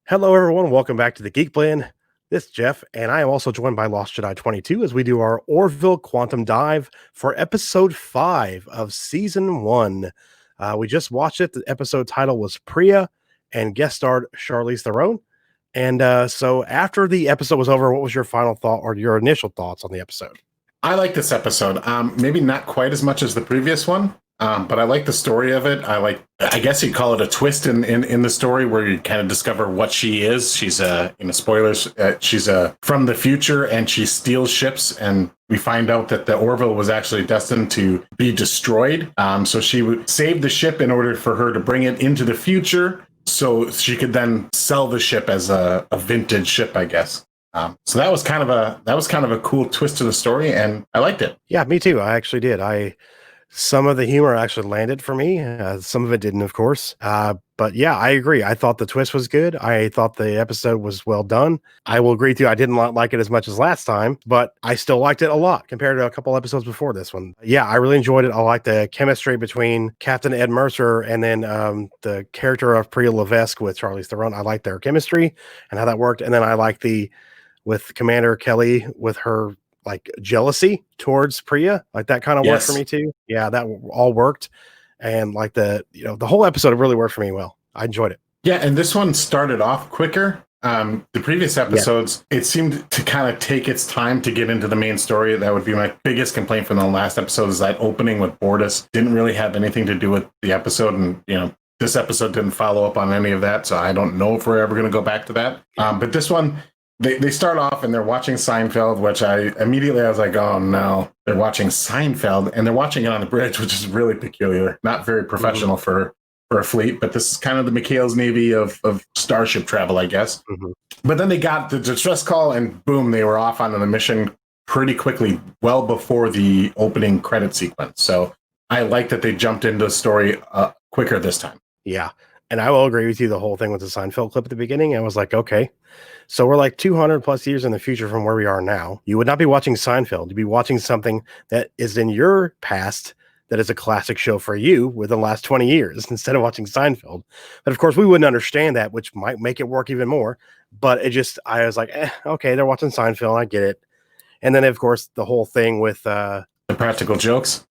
Hello, everyone. Welcome back to the Geek Blend. This is Jeff, and I am also joined by Lost Jedi 22 as we do our Orville Quantum Dive for episode 5 of season 1. We just watched it. The episode title was Pria and guest starred Charlize Theron. And so after the episode was over, what was your final thought or your initial thoughts on the episode? I like this episode. Maybe not quite as much as the previous one, but I like the story of it. I guess you'd call it a twist in the story where you kind of discover what she is. She's spoilers. She's from the future and she steals ships, and we find out that the Orville was actually destined to be destroyed. So she would save the ship in order for her to bring it into the future, so she could then sell the ship as a vintage ship, I guess. So that was kind of a cool twist to the story, and I liked it. Yeah, me too. I actually did. Some of the humor actually landed for me. Some of it didn't, of course. But yeah, I agree. I thought the twist was good. I thought the episode was well done. I will agree with you. I didn't like it as much as last time, but I still liked it a lot compared to a couple episodes before this one. Yeah, I really enjoyed it. I liked the chemistry between Captain Ed Mercer and then the character of Pria Levesque with Charlize Theron. I liked their chemistry and how that worked. And then I liked with Commander Kelly with her like jealousy towards Pria, like that kind of worked for me too. Yeah, that all worked. And like the whole episode really worked for me well. I enjoyed it. Yeah, and this one started off quicker. The previous episodes, It seemed to kind of take its time to get into the main story. That would be my biggest complaint from the last episode, is that opening with Bortus didn't really have anything to do with the episode. And, this episode didn't follow up on any of that. So I don't know if we're ever going to go back to that. But this one, They start off and they're watching Seinfeld, which I was like, oh no, they're watching Seinfeld, and they're watching it on the bridge, which is really peculiar. Not very professional for a fleet, but this is kind of the McHale's Navy of starship travel, I guess. Mm-hmm. But then they got the distress call and boom, they were off on the mission pretty quickly, well before the opening credit sequence. So I like that they jumped into the story quicker this time. Yeah. And I will agree with you, the whole thing with the Seinfeld clip at the beginning. I was like, okay, so we're like 200 plus years in the future from where we are now. You would not be watching Seinfeld. You'd be watching something that is in your past that is a classic show for you within the last 20 years instead of watching Seinfeld. But of course, we wouldn't understand that, which might make it work even more. But I was like, okay, they're watching Seinfeld. I get it. And then, of course, the whole thing with the practical jokes.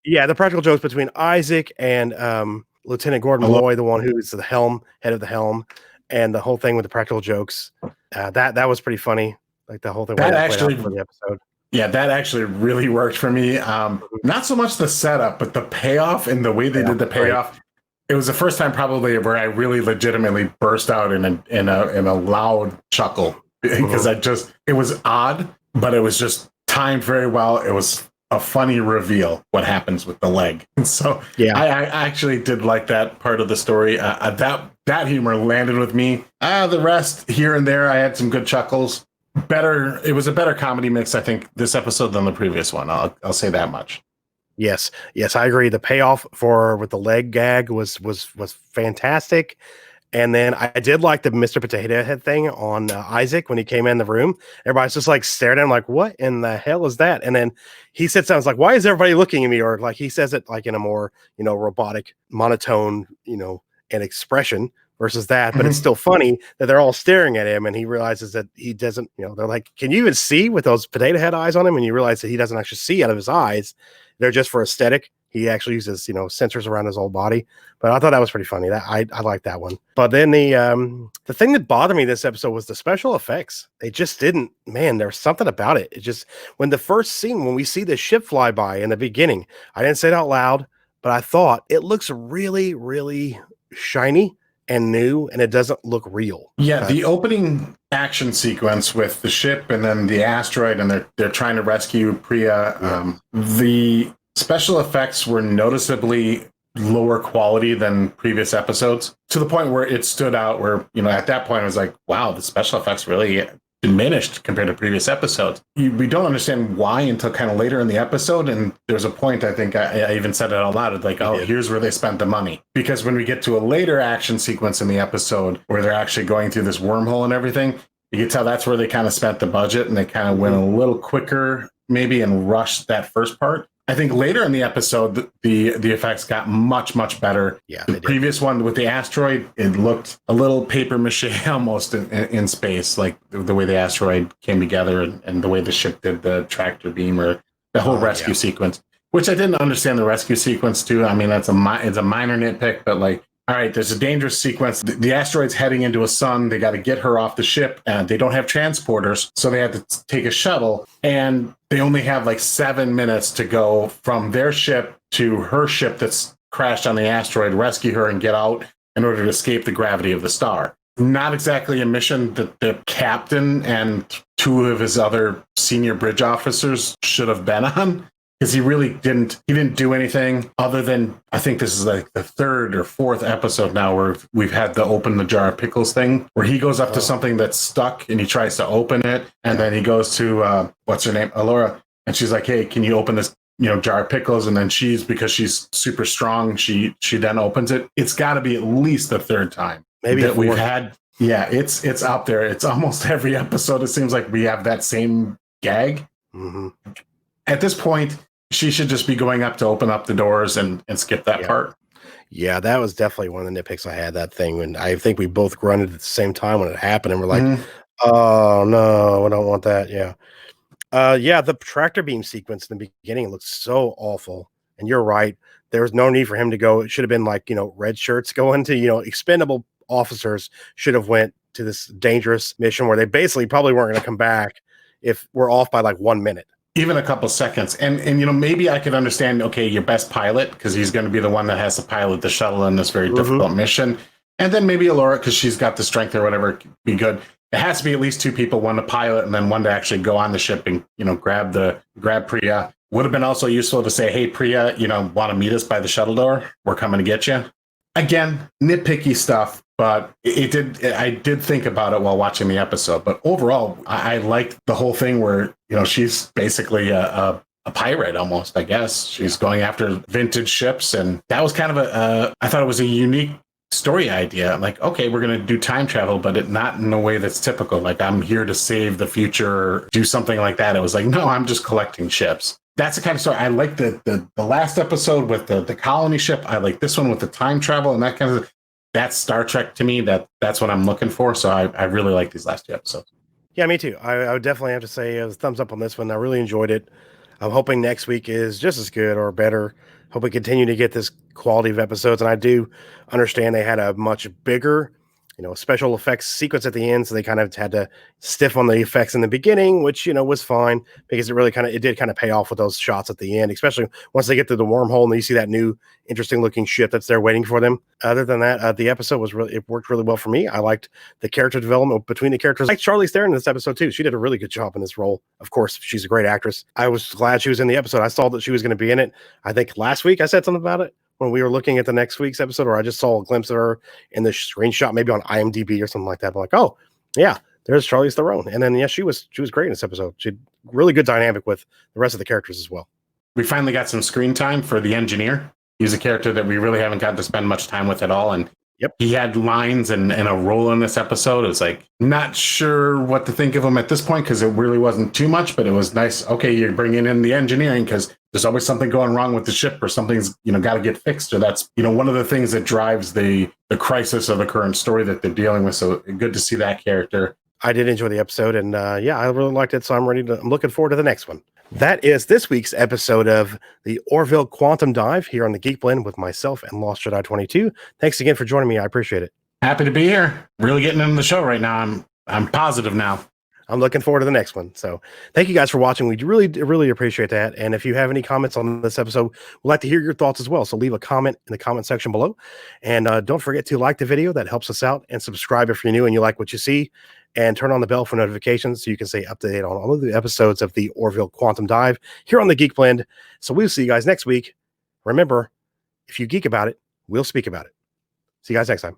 Yeah, the practical jokes between Isaac and Lieutenant Gordon Malloy, the one who is the head of the helm, and the whole thing with the practical jokes. That was pretty funny. Like the whole thing that actually for the episode. Yeah, that actually really worked for me. Not so much the setup, but the payoff and the way they did the payoff. Right. It was the first time probably where I really legitimately burst out in a loud chuckle, because it was odd, but it was just timed very well. It was a funny reveal what happens with the leg. And so yeah, I actually did like that part of the story. That humor landed with me. The rest here and there, I had some good chuckles. It was a better comedy mix, I think, this episode than the previous one. I'll say that much. Yes, I agree. The payoff with the leg gag was fantastic. And then I did like the Mr. Potato Head thing on Isaac when he came in the room. Everybody's just like staring at him like, what in the hell is that? And then he said something like, why is everybody looking at me? Or like he says it like in a more, robotic monotone, and expression versus that. But it's still funny that they're all staring at him and he realizes that he doesn't, they're like, can you even see with those potato head eyes on him? And you realize that he doesn't actually see out of his eyes. They're just for aesthetic. He actually uses, sensors around his whole body. But I thought that was pretty funny. That I like that one. But then the thing that bothered me this episode was the special effects. They just didn't. Man, there's something about it. It just when we see the ship fly by in the beginning, I didn't say it out loud, but I thought it looks really, really shiny and new, and it doesn't look real. Yeah, the opening action sequence with the ship and then the asteroid, and they're trying to rescue Pria. Yeah. The special effects were noticeably lower quality than previous episodes, to the point where it stood out where, at that point I was like, wow, the special effects really diminished compared to previous episodes. We don't understand why until kind of later in the episode. And there's a point, I think I even said it out loud. It's like, here's where they spent the money. Because when we get to a later action sequence in the episode where they're actually going through this wormhole and everything, you can tell that's where they kind of spent the budget, and they kind of went a little quicker maybe and rushed that first part. I think later in the episode, the effects got much better. Yeah, the previous one with the asteroid, it looked a little paper mache almost in space, like the way the asteroid came together and the way the ship did the tractor beam or the whole rescue sequence. Which I didn't understand the rescue sequence too. I mean, it's a minor nitpick, but like, all right, there's a dangerous sequence. The asteroid's heading into a sun. They got to get her off the ship, and they don't have transporters, so they had to take a shuttle. And they only have like 7 minutes to go from their ship to her ship that's crashed on the asteroid, rescue her, and get out in order to escape the gravity of the star. Not exactly a mission that the captain and 2 of his other senior bridge officers should have been on. Because he really didn't do anything other than, I think this is like the 3rd or 4th episode now where we've had the open the jar of pickles thing, where he goes up to something that's stuck and he tries to open it. And then he goes to, what's her name? Alora. And she's like, hey, can you open this, jar of pickles? And then because she's super strong, she then opens it. It's got to be at least the 3rd time. Maybe that we've had. Yeah, it's up there. It's almost every episode. It seems like we have that same gag. Mm-hmm. At this point, she should just be going up to open up the doors and skip that part. Yeah, that was definitely one of the nitpicks I had, that thing. And I think we both grunted at the same time when it happened. And we're like, oh, no, I don't want that. Yeah. The tractor beam sequence in the beginning looks so awful. And you're right. There was no need for him to go. It should have been like, red shirts going to, expendable officers should have went to this dangerous mission where they basically probably weren't going to come back if we're off by like 1 minute. Even a couple seconds. And maybe I could understand, okay, your best pilot, because he's going to be the one that has to pilot the shuttle in this very difficult mission. And then maybe Alora, because she's got the strength or whatever, be good. It has to be at least 2 people, one to pilot and then one to actually go on the ship and, grab Pria. Would have been also useful to say, hey, Pria, want to meet us by the shuttle door? We're coming to get you. Again, nitpicky stuff, but I did think about it while watching the episode. But overall, I liked the whole thing where, she's basically a pirate almost, I guess. She's going after vintage ships. And that was kind of I thought it was a unique story idea. Like, okay, we're going to do time travel, but not in a way that's typical. Like, I'm here to save the future, or do something like that. It was like, no, I'm just collecting ships. That's the kind of story. I like the last episode with the colony ship. I like this one with the time travel and that kind of. That's Star Trek to me. That's what I'm looking for. So I really like these last 2 episodes. Yeah, me too. I would definitely have to say a thumbs up on this one. I really enjoyed it. I'm hoping next week is just as good or better. Hope we continue to get this quality of episodes. And I do understand they had a much bigger, special effects sequence at the end. So they kind of had to stiff on the effects in the beginning, which, was fine because it did kind of pay off with those shots at the end, especially once they get to the wormhole and you see that new interesting looking ship that's there waiting for them. Other than that, the episode it worked really well for me. I liked the character development between the characters. I like Charlize Theron in this episode too. She did a really good job in this role. Of course, she's a great actress. I was glad she was in the episode. I saw that she was going to be in it. I think last week I said something about it when we were looking at the next week's episode, or I just saw a glimpse of her in the screenshot, maybe on IMDb or something like that. I'm like, oh yeah, there's Charlize Theron. And then, she was great in this episode. She had really good dynamic with the rest of the characters as well. We finally got some screen time for the engineer. He's a character that we really haven't gotten to spend much time with at all. And he had lines and a role in this episode. It was like, not sure what to think of him at this point because it really wasn't too much, but it was nice. Okay, you're bringing in the engineering because there's always something going wrong with the ship or something's, got to get fixed. Or that's, one of the things that drives the crisis of the current story that they're dealing with. So good to see that character. I did enjoy the episode and I really liked it. So I'm looking forward to the next one. That is this week's episode of the Orville Quantum Dive here on the Geek Blend with myself and Lost Jedi 22. Thanks again for joining me. I appreciate it. Happy to be here. Really getting into the show right now. I'm positive now. I'm looking forward to the next one. So thank you guys for watching. We really, really appreciate that. And if you have any comments on this episode, we'd like to hear your thoughts as well. So leave a comment in the comment section below. And don't forget to like the video. That helps us out. And subscribe if you're new and you like what you see. And turn on the bell for notifications so you can stay up to date on all of the episodes of the Orville Quantum Dive here on the Geek Blend. So we'll see you guys next week. Remember, if you geek about it, we'll speak about it. See you guys next time.